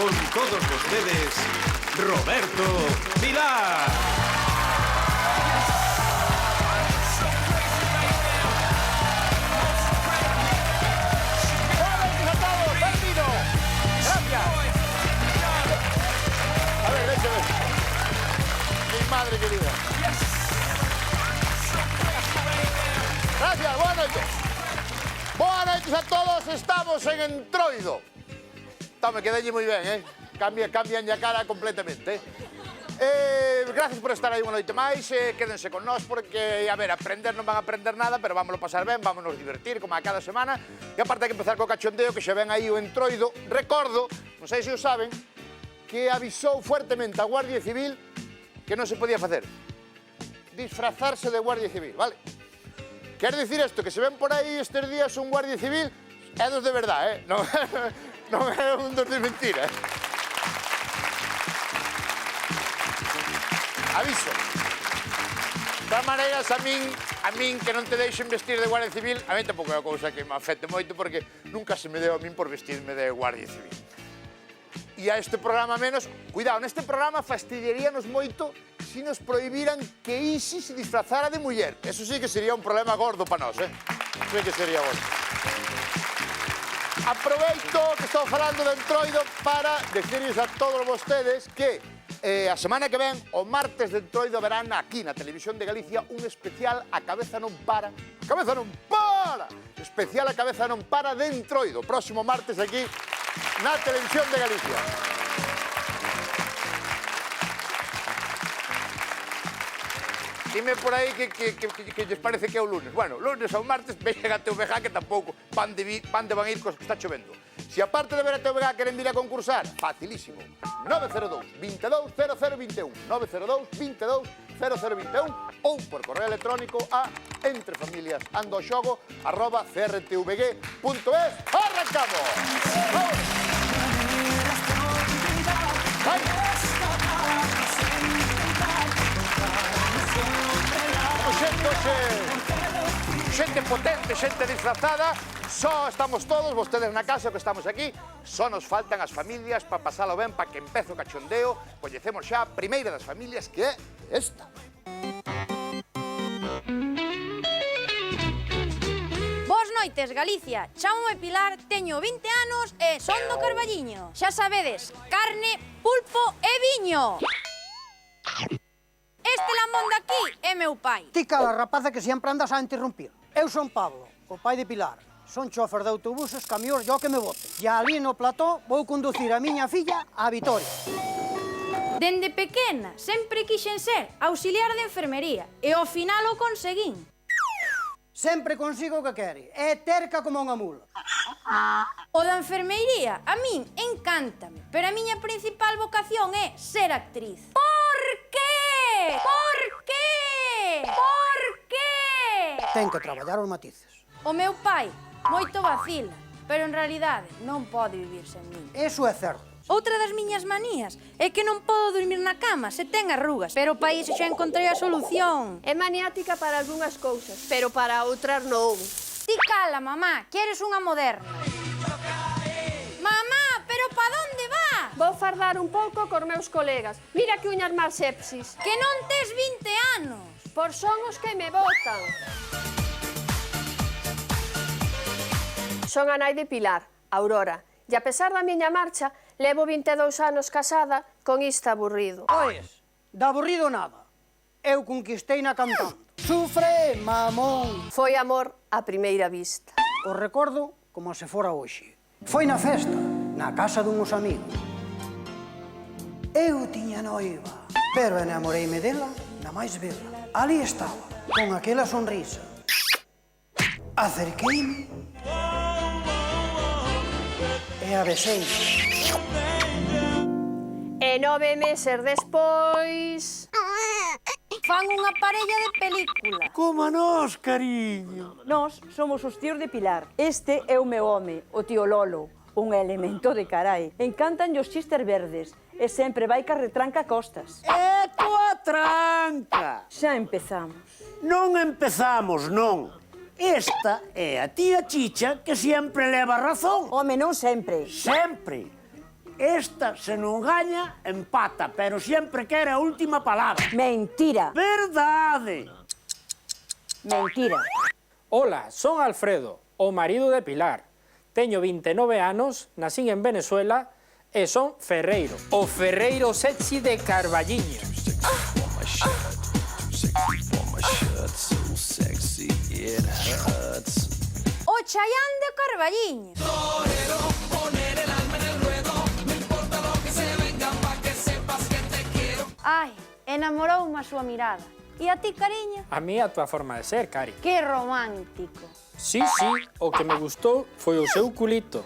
con todos ustedes, Roberto Vilar. Madre querida. Gracias, boas noites. Boas noites a todos, estamos en Entroido. Me quedei moi ben, Cambian a cara completamente. Gracias por estar aí unha noite máis, quédense con nós porque, a ver, aprender non van a aprender nada, pero vámonos pasar ben, vámonos divertir, como a cada semana. E aparte hai que empezar co cachondeo, que xa ven aí o Entroido. Recordo, non sei se o saben, que avisou fuertemente a Guardia Civil que non se podía facer. Disfrazarse de Guardia Civil, vale? Quer dicir isto, que se ven por aí estes días un Guardia Civil, é dos de verdade, non é un dos de mentira, Aviso. De todas maneiras, a min que non te deixen vestir de Guardia Civil, a mí tampouco é unha cousa que me afecte moito porque nunca se me deu a min por vestirme de Guardia Civil. E a este programa menos, cuidado, neste programa fastidiaríanos moito se nos prohibiran que Isi se disfrazara de muller. Eso sí que sería un problema gordo para nós, Sí que sería gordo. Aproveito que estou falando de Entroido para decirles a todos vostedes que a semana que ven, o martes de Entroido, verán aquí na Televisión de Galicia un especial A Cabeza Non Para. A Cabeza Non Para! Especial A Cabeza Non Para de Entroido. Próximo martes aquí na Televisión de Galicia. Dime por aí que lles parece que é o lunes. Bueno, lunes ou martes, vexen a TVG que tampouco van de ir cos que está chovendo. Se aparte de ver a TVG queren vir a concursar, facilísimo. 902 22 0021 902 22 0021 ou por correo electrónico a entrefamiliasandoxogo@crtvg.es. Arrancamos! ¡Vamos! Xente potente, xente disfrazada, só estamos todos, vostedes na casa que estamos aquí, só nos faltan as familias para pasalo ben, para que empece o cachondeo. Coñecemos xa a primeira das familias, que é esta. Boas noites, Galicia. Chámome Pilar, teño 20 anos e son do Carballiño. Xa sabedes, carne, pulpo e viño. Este lamón de aquí é meu pai. Ti cala, rapaza, que sempre andas a interrumpir. Eu son Pablo, o pai de Pilar. Son chofer de autobuses, camións, yo que me bote. E ali no plató vou conducir a miña filla á Vitoria. Dende pequena sempre quixen ser auxiliar de enfermería e ao final o conseguín. Sempre consigo o que quere. É terca como unha mula. O da enfermeiría a min encántame, pero a miña principal vocación é ser actriz. Por qué? Por qué? Por qué? Ten que traballar os matices. O meu pai moito vacila, pero en realidade non pode vivir sen min. Eso é certo. Outra das miñas manías é que non podo dormir na cama se ten arrugas, pero para iso xa encontrei a solución. É maniática para algunhas cousas, pero para outras non. Ti cala, mamá, que eres unha moderna. Mamá, pero pa onde va? Vou fardar un pouco cos meus colegas. Mira que uñas mal sepsis. Que non tes 20 anos. Por son os que me botan. Son a nai de Pilar, Aurora. E a pesar da miña marcha, levo 22 anos casada con isto aburrido. Oes, de aburrido nada. Eu conquistei na cantando. Sufre, mamón. Foi amor a primeira vista. O recordo como se fora hoxe. Foi na festa, na casa dunhos amigos. Eu tiña noiva, pero enamoreime dela na máis bela. Ali estaba, con aquela sonrisa. Acerqueime e abesei. E 9 meses despois... Fan unha parella de película. Como a nós, cariño. Nós somos os tíos de Pilar. Este é o meu home, o tío Lolo. Un elemento de carai. Encantan os chistes verdes e sempre vai ca retranca costas. É coa tranca. Xa empezamos. Non empezamos, non. Esta é a tía Chicha que sempre leva razón. Home, non sempre. Sempre. Esta, se non gaña, empata, pero sempre quere a última palabra. Mentira. Verdade. Mentira. Ola, son Alfredo, o marido de Pilar. Teño 29 anos, nacín en Venezuela e son ferreiro. O ferreiro sexy de Carballiño. O Chayán de Carballiño. Ai, enamoroume a súa mirada. E a ti, cariño? A mí a túa forma de ser, Cari. Que romántico. Sí, o que me gustou foi o seu culito.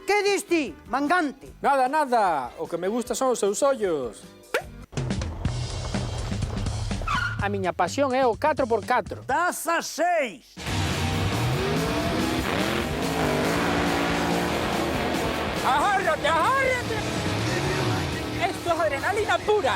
Que dis ti, mangante? Nada, o que me gusta son os seus ollos. A miña pasión é o 4x4. 16. ¡Agárrate! ¡Esto es adrenalina pura!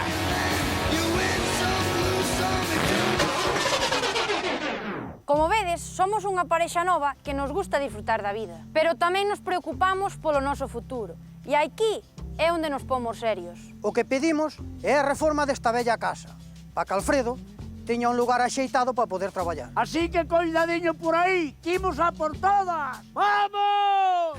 Como vedes, somos unha parexa nova que nos gusta disfrutar da vida, pero tamén nos preocupamos polo noso futuro. E aquí é onde nos pomos serios. O que pedimos é a reforma desta bella casa, para que Alfredo teña un lugar axeitado para poder traballar. Así que coidadiño por aí, que imos a por todas. Vamos!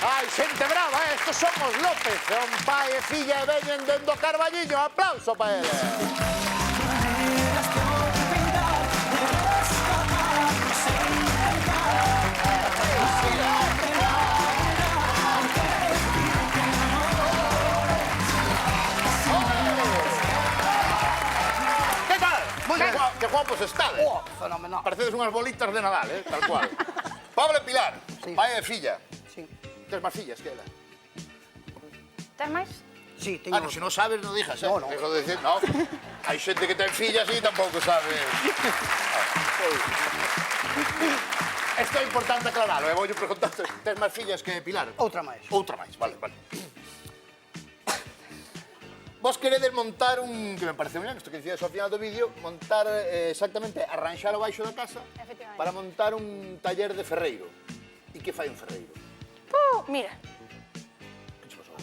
Ai, xente brava, estos son os López. Son pai e filla e veñen dendo Carballiño. Aplauso para eles. Que tal? Que guapos estades. Fenomenal. Parecedes unhas bolitas de Nadal, tal cual. Pablo e Pilar, pai e filla. Sí. Tes máis fillas que ela? Tes máis? Sí, teño... Ah, no, se non sabes, non dijas, No, no. Dejo de decir, no. Hai xente que ten fillas e tampouco sabe. Isto é importante aclararlo, e vou preguntar, tes máis fillas que Pilar? Outra máis. Outra máis, vale. Vos queredes montar un, que me parece ben, isto que dicías ao final do vídeo, montar exactamente, arranxar o baixo da casa Efectivamente. para montar un taller de ferreiro. E que fai un ferreiro? Mira, Que che pasou?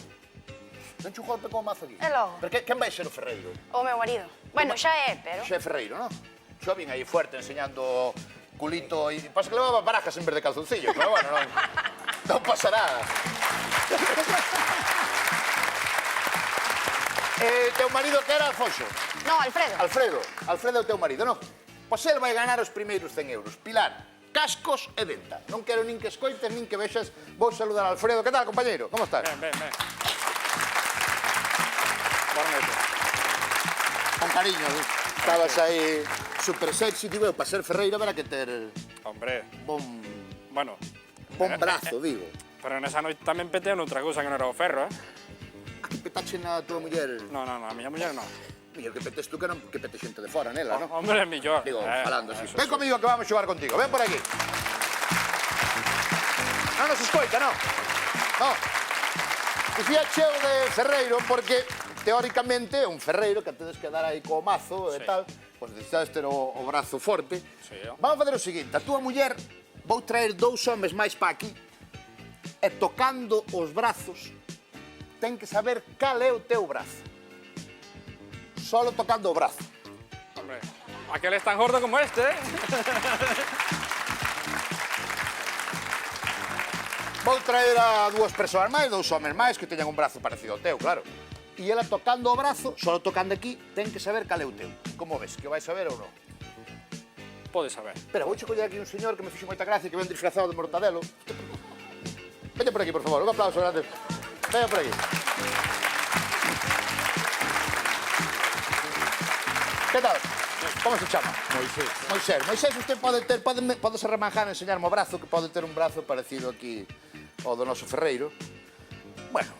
Non che un golpe como mazo aquí? É logo. Pero quen vai ser o ferreiro? o meu marido. Bueno, xa é, pero... Xe é ferreiro, non? Xo vin aí fuerte enseñando culito e... Pasa que levaba barajas en vez de calzoncillos, pero bueno, non pasa nada. Teu marido que era Alfonso? No, Alfredo. Alfredo é o teu marido, non? Pois el vai ganar os primeiros 100 euros. Pilar, cascos e venta. Non quero nin que escoites, nin que vexas. Vou saludar a Alfredo. Que tal, compañeiro? Como estás? Ven. Bornete. Con cariño, estabas aí super sexy, digo, para ser ferreiro habrá que ter Hombre, bon brazo, digo. pero nesa noite tamén peteo noutra cousa que non era o ferro, Que petache na tua muller? No, a miña muller non. Mellor que petes tú que non que pete xente de fora nela, non? Hombre, é millor. Digo, falando así. eso Ven sí. comigo que vamos a xogar contigo. Ven por aquí. Non nos escoita, non? Non. Dicía cheo de ferreiro porque teóricamente un ferreiro que tedes que dar aí co mazo e Sí. tal, pois necesitas ter o brazo forte. Sí. Vamos a fazer o seguinte, a túa muller vou traer 2 homes máis pa aquí e tocando os brazos ten que saber cal é o teu brazo. Solo tocando o brazo. Hombre, aquel es tan gordo como este, Vou traer a 2 persoas máis, 2 homes máis que teñan un brazo parecido ao teu, claro. E ela tocando o brazo, solo tocando aquí, ten que saber cal é o teu. Como ves, que vai saber ou non? Podes saber. Espera, vou coller aquí un señor que me fixo moita gracia, que ven disfrazado de mortadelo. Vete por aquí, por favor, un aplauso grande. Venga por aquí. Que tal? Como se chama? Moisés, usted pode se remanjar e enseñarme o brazo, que pode ter un brazo parecido aquí ao do noso ferreiro. Bueno.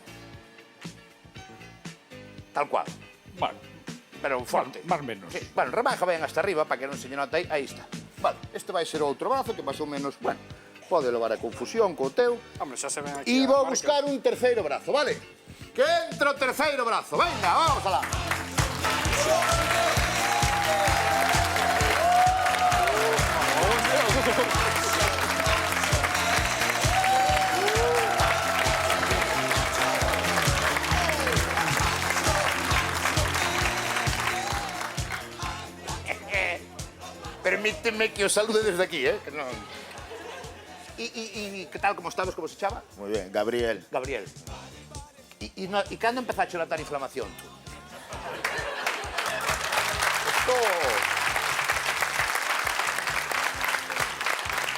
Tal cual. Bueno, Pero forte. Más menos. Sí. Bueno, remanja ben hasta arriba para que non se lle note aí está. Vale, este vai ser outro brazo que máis ou menos, bueno, pode levar a confusión co teu. hombre, xa se ven aquí. E as vou marcas. buscar un terceiro brazo, vale? Que entre o terceiro brazo. Venga, vamos alá. Permíteme que os salude desde aquí, que non... E que tal, como estamos, como se chama? Muy bien, Gabriel. Gabriel. E cando empezaste a notar inflamación, tú? Esto...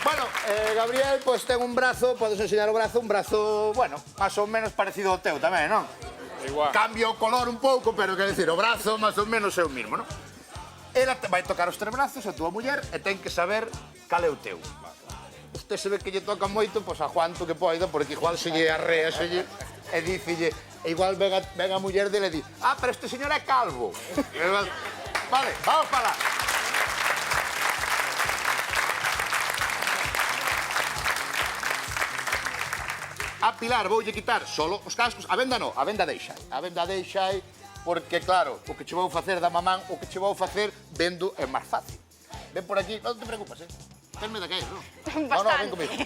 Bueno, Gabriel, pois ten un brazo, podes enseñar o brazo, un brazo, bueno, máis ou menos parecido ao teu tamén, non? Igual. Cambia o color un pouco, pero quer decir, o brazo máis ou menos é o mismo, non? Ela vai tocar os tres brazos, a túa muller, e ten que saber cal é o teu. Usted se ve que lle toca moito, pois aguanto que poida, porque igual se lle arrea, se lle... E dicille, e igual ven a muller dele e di, ah, pero este señor é calvo. Vale, vamos para lá. A Pilar voulle quitar solo os cascos, a venda non, a venda deixa. A venda deixa aí, porque claro, o que che vou facer da mamán, o que che vou facer vendo é máis fácil. Ven por aquí, non te preocupes, Tenme de caer, non? No, ven comigo.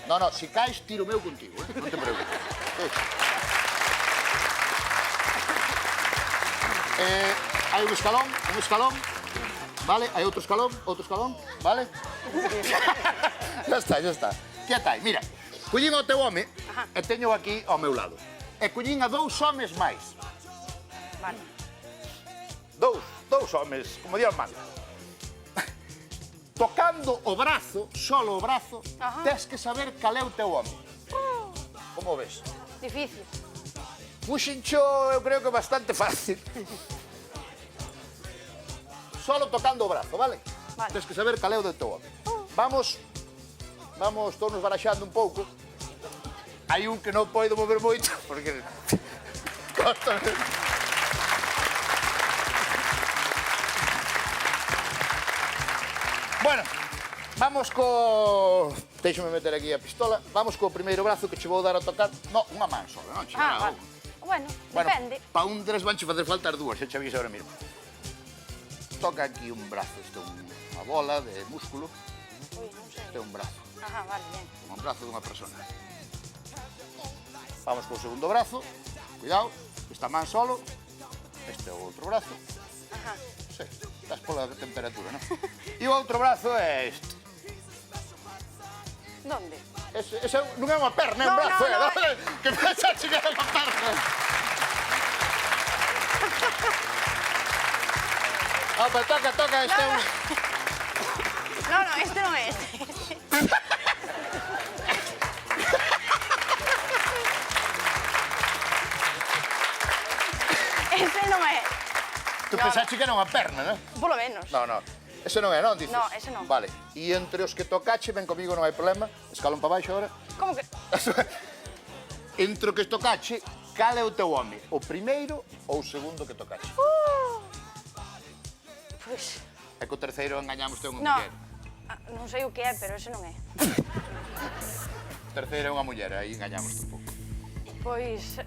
No, si caes, tiro meu contigo, non te preocupes. Hai un escalón, vale? Hai outro escalón, vale? Ya está. Que atai, mira, collín o teu home e teño aquí ao meu lado. E collín a 2 homes máis. Vale. Dous homes, como Dios manda. Tocando o brazo, solo o brazo, tes que saber cal é o teu home. Como ves? Difícil. Puxencho, eu creo que é bastante fácil. Solo tocando o brazo, vale? Vale. Tes que saber cal é o teu home. Vamos todos baraxando un pouco. Hai un que non podo mover moito, porque... Bueno, vamos co... Deixame meter aquí a pistola. Vamos co primeiro brazo que che vou dar a tocar. No, unha man sola, non? Vale. Bueno, depende. Pa un tres vanche facer faltar dúas, se che avisa ahora mismo. Toca aquí un brazo, isto é unha bola de músculo. Ui, non sei. Isto é un brazo, Vale, ben. un brazo dunha persona. Vamos co segundo brazo. Cuidado, esta man solo. Este é o outro brazo. Sí, estás pola temperatura, non? E o outro brazo é este. Donde? Ese non é unha perna, é un brazo, no. Que pensaxe que era unha perna. Pero toca, este é un... No, este non é este. Ese non é. Tu pensaxe que era unha perna, non? Polo menos. No. Ese non é, non, dices? No, ese non. Vale. E entre os que tocache, ven comigo, non hai problema. Escalón para baixo agora. Como que? Entre o que tocache, cal é o teu home? O primeiro ou o segundo que tocache? Pois... É que o terceiro engañamos unha No. muller. Non sei o que é, pero ese non é. O terceiro é unha muller, aí engañamos un pouco. Pois...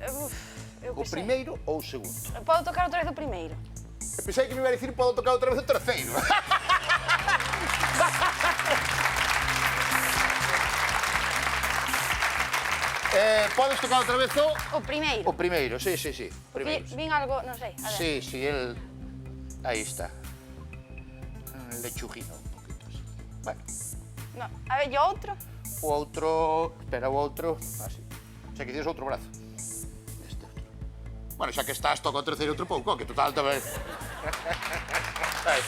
eu O que sei. primeiro ou o segundo? Podo tocar outra vez o primeiro? E pensei que me iba a dicir podo tocar outra vez o terceiro. Podes tocar outra vez O primeiro. o primeiro, sí. Vin algo, non sei. A ver. Sí, el... Aí está. Lechugino un poquito así. Bueno, No. A ver, e o outro? o outro... Espera, o outro... Así. Xa que tienes outro brazo. Este outro. Bueno, xa que estás, toca o terceiro outro pouco, que total tamén... Aí.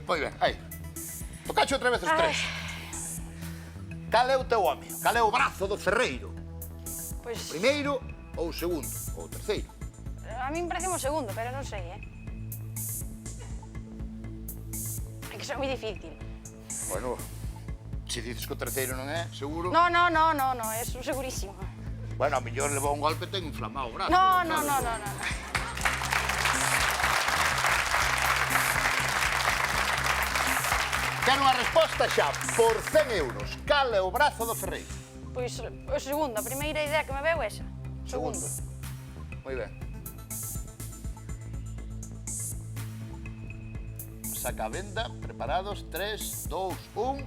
Moi ben, aí. Tocache outra vez os tres. Cal é o teu home? Cal é o brazo do ferreiro? Pois... Primeiro ou o segundo? Ou o terceiro? A min parece o segundo, pero non sei, É que son moi difícil. Bueno, se dices que o terceiro non é, seguro... No, é segurísimo. Bueno, a mellor levou un golpe e ten inflamado o brazo. No. Quero unha resposta xa, por 100 euros. Cal é o brazo do ferreiro? Pois o segundo, a primeira idea que me veu é esa. Segundo. Moi ben. Saca a venda, preparados, 3, 2, 1...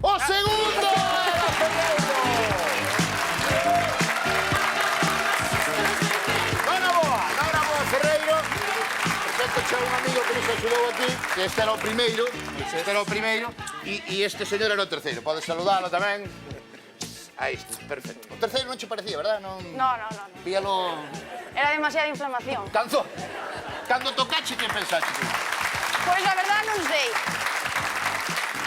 ¡O segundo! ¡Era Ferreiro! chegou aquí, que este era o primeiro, e este señor era o terceiro. Podes saludalo tamén. Aí está, perfecto. O terceiro non che parecía, verdad? No. Víalo... Era demasiada inflamación. Cando tocache, que pensaste? Pois a verdad non sei.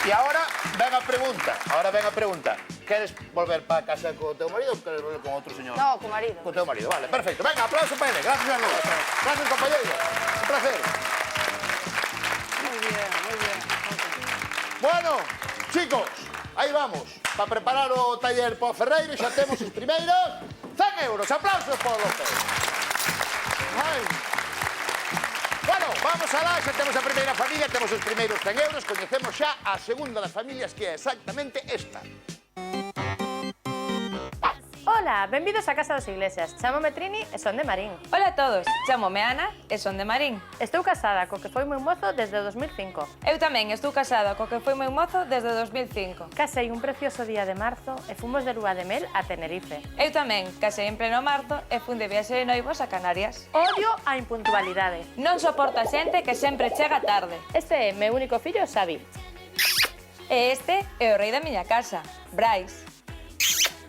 E agora ven a pregunta. Queres volver para casa co teu marido ou queres volver con outro señor? No, co marido. Co teu marido, vale, perfecto. Venga, aplauso para ele. Gracias a nós. Gracias, compañeiro. Un placer. Muy bien. Bueno, chicos, aí vamos. Para preparar o taller para o Ferreiro xa temos os primeiros 100 euros. Aplausos por López. Ai. Bueno, vamos alá, xa temos a primeira familia, temos os primeiros 100 euros, coñecemos xa a segunda das familias, que é exactamente esta. Ola, benvidos a Casa das Iglesias. Chámome Trini e son de Marín. Ola a todos, chámome Ana e son de Marín. Estou casada co que foi meu mozo desde 2005. Eu tamén estou casada co que foi meu mozo desde 2005. Casei un precioso día de marzo e fomos de lúa de mel a Tenerife. Eu tamén casei en pleno marzo e fun de viaxe de noivos a Canarias. Odio a impuntualidade. Non soporto a xente que sempre chega tarde. Este é meu único fillo, Xavi. E este é o rei da miña casa, Brais.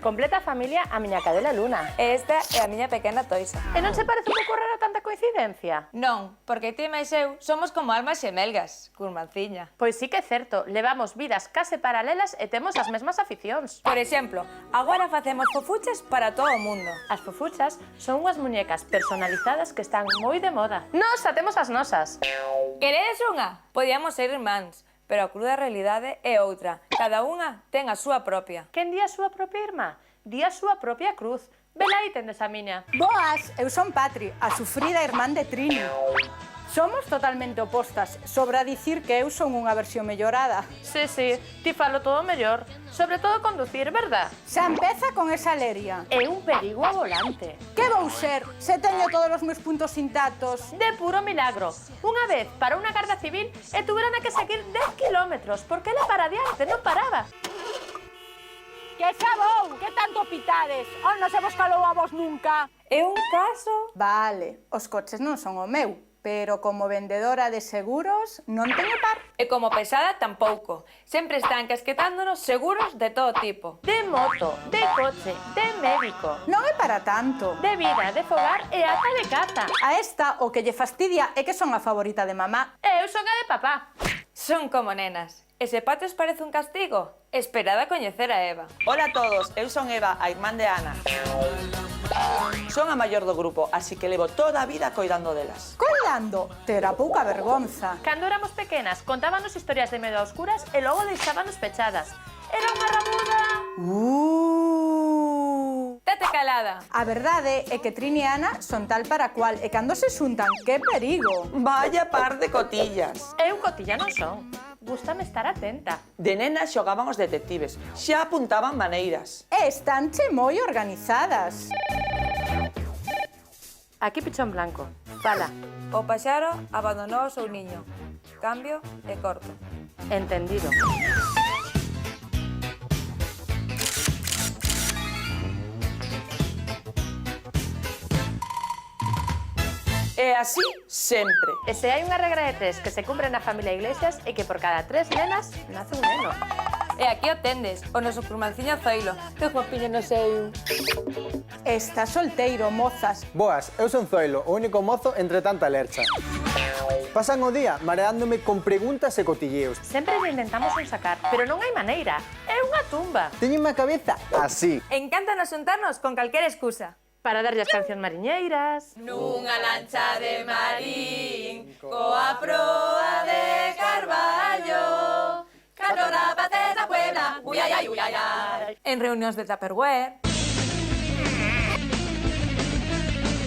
Completa a familia a miña cadela Luna. E esta é a miña pequena Toisa. E non se parece un pouco rara tanta coincidencia? Non, porque ti máis eu somos como almas xemelgas, curmanciña. Pois sí que é certo, levamos vidas case paralelas e temos as mesmas aficións. Por exemplo, agora facemos fofuchas para todo o mundo. As fofuchas son unhas muñecas personalizadas que están moi de moda. Nos temos as nosas. Queredes unha? Podíamos ser irmáns. Pero a cruda realidade é outra. Cada unha ten a súa propia. Quen di a súa propia irmá? Di a súa propia cruz. Vela aí tendes a miña. Boas, eu son Patri, a sufrida irmán de Trini. Somos totalmente opostas. Sobra dicir que eu son unha versión mellorada. Sí, ti falo todo mellor. Sobre todo conducir, verdad? Xa empeza con esa leria. É un perigo ao volante. Que vou ser? Se teño todos os meus puntos intactos. De puro milagro. Unha vez para unha garda civil e tuveran que seguir 10 kilómetros porque ela para adiante non paraba. Que xa vou, que tanto pitades? Oh, non se vos calou a vos nunca. É un caso... Vale, os coches non son o meu. Pero como vendedora de seguros non teño par. E como pesada tampouco. Sempre están casquetándonos seguros de todo tipo. De moto, de coche, de médico. Non é para tanto. De vida, de fogar e ata de caza. A esta o que lle fastidia é que son a favorita de mamá. Eu son a de papá. Son como nenas. E se Pato os parece un castigo, esperad a coñecer a Eva. Ola a todos, eu son Eva, a irmán de Ana. Son a maior do grupo, así que levo toda a vida coidando delas. Coidando? Terá pouca vergonza. Cando éramos pequenas, contábanos historias de medo a oscuras e logo deixábanos pechadas. Era unha rabuda... Tate calada. A verdade é que Trini e Ana son tal para cual e cando se xuntan, que perigo. Vaya par de cotillas. Eu cotilla non son. Gústame estar atenta. De nenas xogaban os detectives, xa apuntaban maneiras. E estanche moi organizadas. Aquí pichón blanco. Fala. O paxaro abandonou o seu niño. Cambio e corto. Entendido. E así sempre. E se hai unha regra de 3 que se cumpre na familia Iglesias é que por cada 3 nenas nace un neno. E aquí o tendes, o noso curmanciño Zoilo. Que guapiño non sei. Está solteiro, mozas. Boas, eu son Zoilo, o único mozo entre tanta lercha. Pasan o día mareándome con preguntas e cotilleos. Sempre lle intentamos un sacar, pero non hai maneira. É unha tumba. Teñenme a cabeza así. Encántanos xuntarnos con calquera excusa. Para darlle as cancións mariñeiras. Nunha lancha de marín, coa proa de Carballo, catro rapaces da Puebla, uyayay, uyayay. En reunións de Tupperware.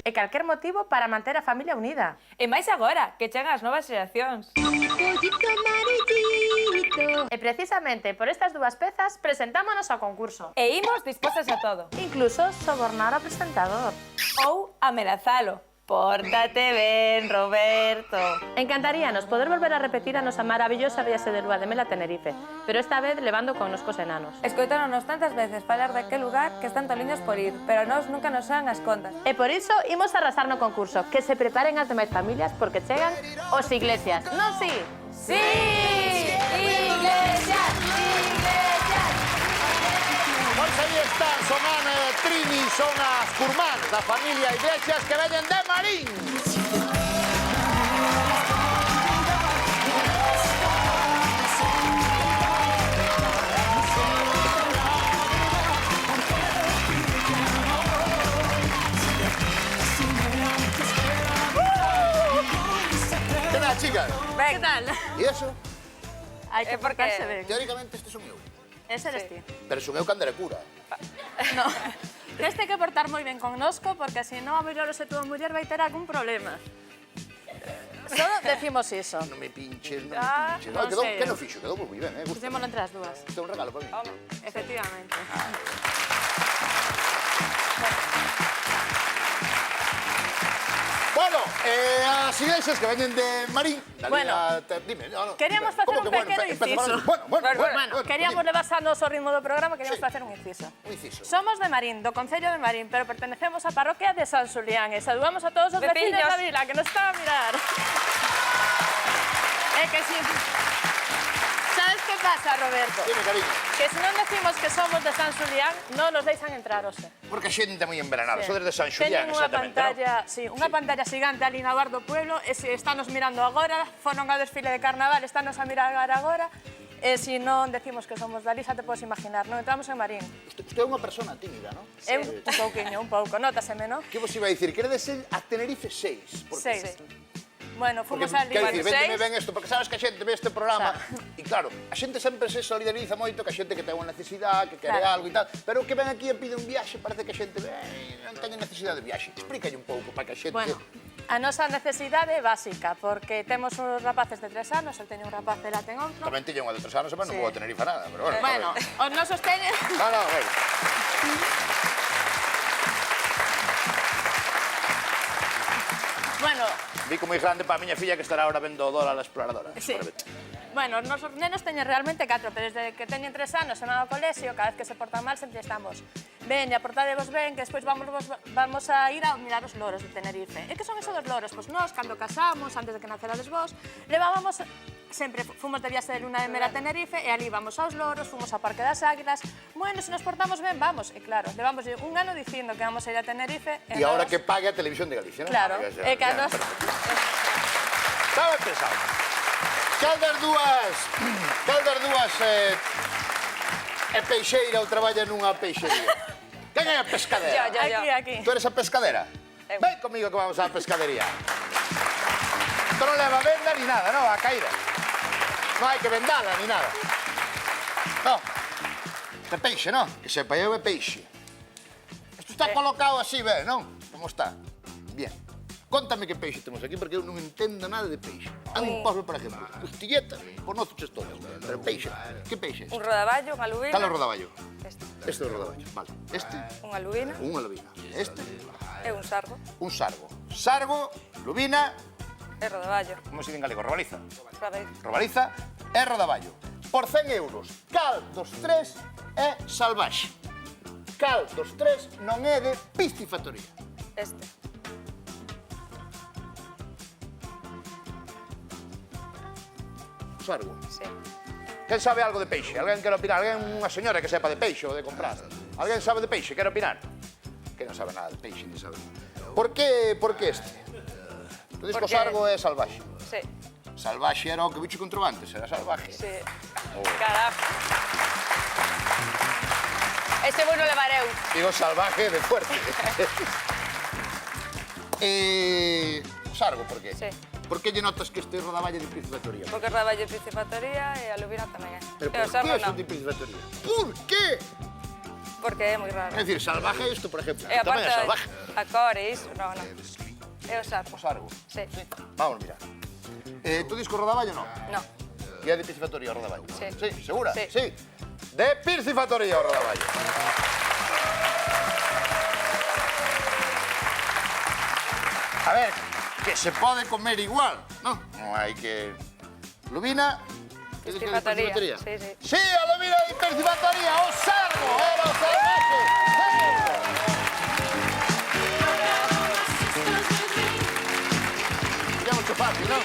E calquer motivo para manter a familia unida. E máis agora, que chegan as novas xeracións. E precisamente por estas dúas pezas presentámonos ao concurso. E imos dispostas a todo. Incluso sobornar ao presentador. Ou amelazalo. Pórtate ben, Roberto. Encantaríanos poder volver a repetir a nosa maravillosa viaxe de lúa de mel a Tenerife, pero esta vez levando connosco os enanos. Escoitáronos tantas veces falar daquel lugar que están toliños por ir, pero a nós nunca nos saen as contas. E por iso imos arrasar no concurso, que se preparen as demais familias porque chegan os Iglesias. Non si? Sí! Iglesias! Iglesias! Pois aí están, son Ana e Trini, son as curmás da familia Iglesias que veñen de Marín. Que tal, chicas? Ben, que tal? E eso? Hai que portarse ben. Teóricamente este son eu. Ese eres ti. Pero son eu cando era cura. No. Teste que portar moi ben connosco porque se non a mellor se túa muller vai ter algún problema. Só decimos iso. Non me pinches, non Ah, me pinches. non sei. Que non fixo? Quedou moi ben, eh? Fixémolo entre as dúas. Isto é un regalo para mí. Efectivamente. Bueno, as Iglesias que veñen de Marín... Bueno, dime. Queríamos facer un pequeno inciso. Bueno, queríamos levar sanos o ritmo do programa, queríamos facer un inciso. Un inciso. Somos de Marín, do Concello de Marín, pero pertenecemos á parroquia de San Xulián e saludamos a todos os vecinos da vila que nos están a mirar. É que si... Sabes que pasa, Roberto? Dime, cariño. Que se non decimos que somos de San Xulián, non nos deixan entrar, ose. Porque a xente é moi envenenada. Sí. Sodes de San Xulián, Teñen unha exactamente, pantalla, sí, unha pantalla xigante ali na bar do pueblo, e se estános mirando agora, foron ao desfile de carnaval, estános a mirar agora, e se non decimos que somos da Lisa, te podes imaginar, non entramos en Marín. Usted é unha persona tímida, non? É un pouquiño, un pouco, nótaseme, non? Que vos iba a dicir? Queredes ser a Tenerife 6. 6. Bueno, Porque, fomos ali. quero dicir, véndeme ben isto, porque sabes que a xente ve este programa e claro, a xente sempre se solidariza moito que a xente que ten unha necesidade, que quere algo e tal, pero que ven aquí e pide un viaxe, parece que a xente non teñe necesidade de viaxe. Explícalle un pouco para que a xente... Bueno, a nosa necesidade é básica, porque temos uns rapaces de 3 anos, eu teño un rapaz, ela ten outro. Tamén teño unha de 3 anos, pero non vou a Tenerife nada, pero bueno. Bueno, os nosos teñen... No, venga. Bueno... Bico moi grande para a miña filla que estará ahora vendo o dólar a exploradora. Sí. Bueno, os nosos nenos teñen realmente 4, pero desde que teñen 3 anos se van ao colexio, cada vez que se portan mal sempre estamos veña, portadevos ben, que despois vamos a ir a mirar os loros de Tenerife. E que son esos dos loros? Pois nós, cando casamos, antes de que nacerades vos, levábamos sempre, fomos de viaxe de luna de mel a Tenerife e ali vamos aos loros, fomos ao Parque das Águilas. Bueno, se nos portamos ben, vamos. E claro, levamos un ano dicindo que vamos a ir a Tenerife. E agora que pague a Televisión de Galicia, non? Claro, e que a nos... Estaba pensado. Cal das dúas é peixeira ou traballa nunha peixería? Quen é a pescadera? Aquí. Tú eres a pescadera? Ven comigo que vamos á pescadería. Isto non leva venda ni nada, non? A caída. Non hai que vendala ni nada. Non. Isto é peixe, non? Que sepa eu é peixe. Isto está colocado así, ben, non? Como está? Bien. Contame que peixe temos aquí, porque eu non entendo nada de peixe. Un polvo, por exemplo, costilletas, conozo todas, pero peixe, que peixe é este? Un rodaballo, unha lubina. Cal é o rodaballo? Este é o rodaballo, vale. Este? Unha lubina. Unha lubina. Este? É un sargo. Un sargo. Sargo, lubina... É rodaballo. Como se di en galego? Robaliza. Rodaballo. Robaliza e rodaballo. Por 100 euros, cal dos tres é salvaxe. Cal dos tres non é de piscifactoría. Este. Sargo. Sí. Quen sabe algo de peixe? Alguén quere opinar? Alguén, unha señora que sepa de peixe ou de comprar? Alguén sabe de peixe? Quere opinar? Que non sabe nada de peixe, ni sabe. Por que este? Tu dis que o sargo é salvaxe. Sí. Salvaxe era o que bicho control antes, era salvaje. Sí. Carajo. Este vou non levar eu. Digo salvaje de fuerte. O sargo, por qué? Sí. Por que lle notas que este rodaballo de piscifactoría? Porque o rodaballo é piscifactoría e a lubina tamén é. Pero por que son de piscifactoría? Por qué? Porque é moi raro. É dicir, salvaje isto, por exemplo. E Tamén aparte, é salvaje. a cor e iso, non. É o sargo. O sargo? Sí. Vamos, mira. Tú dis que o rodaballo non? Non. E é de piscifactoría o rodaballo? Sí. Sí, segura? Sí. De piscifactoría o rodaballo. A ver, que se pode comer igual, non? Non hai que... Lubina... Percibatoría. Sí, sí. Sí, a Lubina de Percibatoría, o Sargo, era o salvaje. Puñamos cho fácil, non?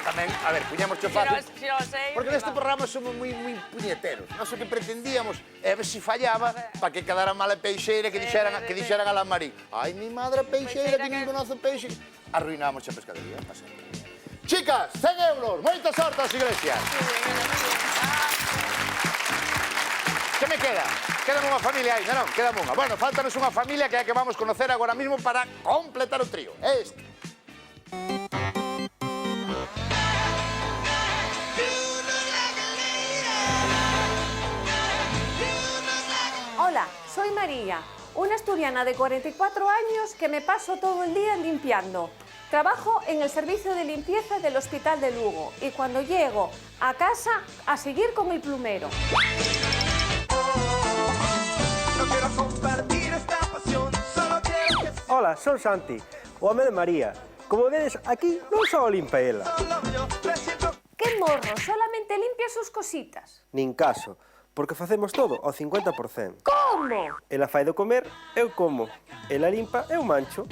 Tamén, a ver, puñamos cho fácil. Si lo sei... Porque neste programa somos moi puñeteros. Nós o que pretendíamos é ver se fallaba para que quedara mal a peixeira que dixeran a la Marí. Ai, mi madre peixeira que nin conoce peixe. Arruinamos a pescadería, pasa. Chicas, 100 euros, moita sorte ás iglesias. Que me queda? Quedame unha familia ainda, non? Quedame unha. Bueno, faltanos unha familia que é a que vamos conocer agora mismo para completar o trío. É este. Hola, soy María, una asturiana de 44 años que me paso todo el día limpiando. Trabajo en el servicio de limpieza del Hospital de Lugo y cuando llego a casa a seguir con el plumero. Hola, son Santi, o home de María. Como vedes, aquí non só limpa ela. ¡Qué morro! Solamente limpia sus cositas. Nin caso, porque facemos todo ao 50%. ¿Cómo? Ela fai do comer, eu como. Ela limpa, eu mancho.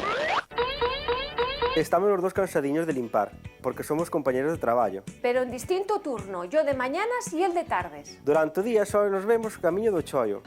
Estamos os dos cansadiños de limpar, porque somos compañeros de traballo. Pero en distinto turno, yo de mañanas y él de tardes. Durante o día só nos vemos camiño do chollo.